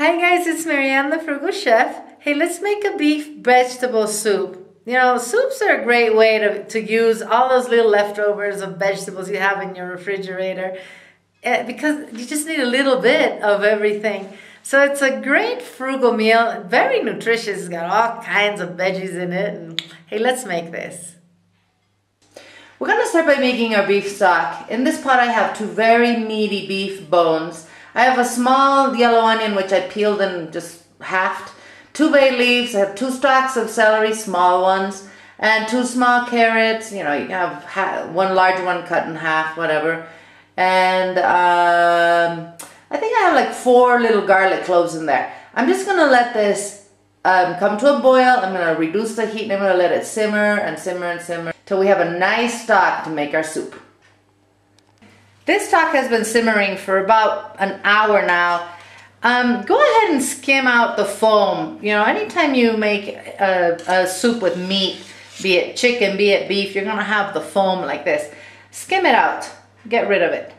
Hi guys, it's Marianne the Frugal Chef. Hey, let's make a beef vegetable soup. You know, soups are a great way to use all those little leftovers of vegetables you have in your refrigerator because you just need a little bit of everything. So it's a great frugal meal, very nutritious. It's got all kinds of veggies in it. And hey, let's make this. We're going to start by making our beef stock. In this pot I have two very meaty beef bones. I have a small yellow onion which I peeled and just halved, 2 bay leaves, I have 2 stalks of celery, small ones, and 2 small carrots. You know, you have one large one cut in half, whatever. And I think I have like 4 little garlic cloves in there. I'm just going to let this come to a boil. I'm going to reduce the heat and I'm going to let it simmer and simmer and simmer till we have a nice stock to make our soup. This stock has been simmering for about an hour now. Go ahead and skim out the foam. You know, anytime you make a soup with meat, be it chicken, be it beef, you're gonna have the foam like this. Skim it out, get rid of it.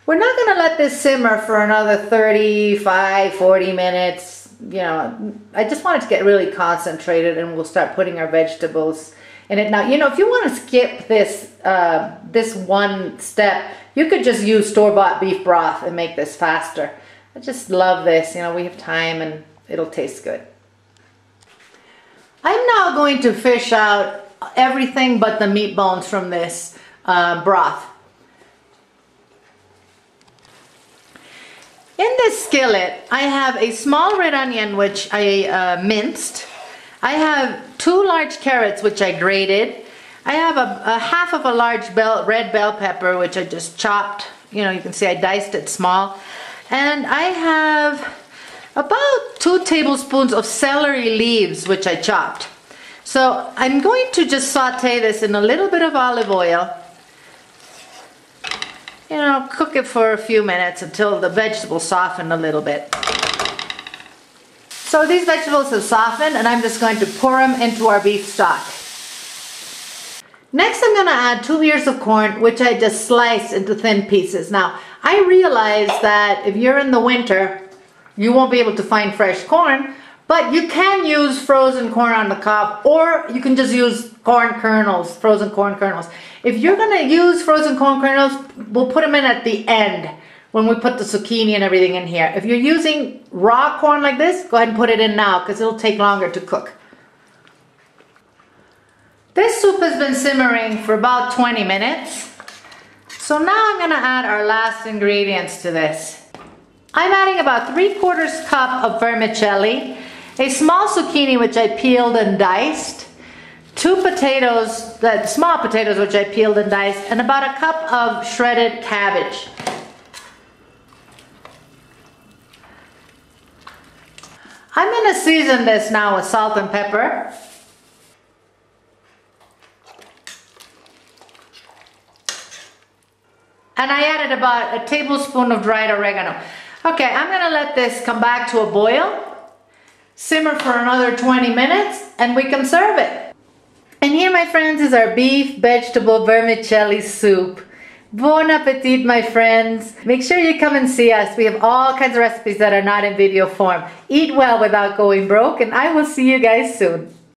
We're not gonna let this simmer for another 35, 40 minutes. You know, I just want it to get really concentrated and we'll start putting our vegetables in it. Now, you know, if you want to skip this this one step, you could just use store-bought beef broth and make this faster. I just love this. You know, we have time and it'll taste good. I'm now going to fish out everything but the meat bones from this broth. In this skillet, I have a small red onion which I minced. I have 2 large carrots which I grated. I have a half of a large red bell pepper which I just chopped. You know, you can see I diced it small. And I have about 2 tablespoons of celery leaves which I chopped. So I'm going to just saute this in a little bit of olive oil. You know, cook it for a few minutes until the vegetables soften a little bit. So these vegetables have softened and I'm just going to pour them into our beef stock. Next I'm going to add 2 ears of corn which I just sliced into thin pieces. Now I realize that if you're in the winter you won't be able to find fresh corn, but you can use frozen corn on the cob or you can just use corn kernels, frozen corn kernels. If you're going to use frozen corn kernels, we'll put them in at the end when we put the zucchini and everything in here. If you're using raw corn like this, go ahead and put it in now because it'll take longer to cook. This soup has been simmering for about 20 minutes. So now I'm going to add our last ingredients to this. I'm adding about 3/4 cup of vermicelli, a small zucchini which I peeled and diced, 2 potatoes, small potatoes which I peeled and diced, and about a cup of shredded cabbage. I'm going to season this now with salt and pepper. And I added about a tablespoon of dried oregano. Okay, I'm going to let this come back to a boil, simmer for another 20 minutes, and we can serve it. And here, my friends, is our beef vegetable vermicelli soup. Bon appetit, my friends. Make sure you come and see us. We have all kinds of recipes that are not in video form. Eat well without going broke, and I will see you guys soon.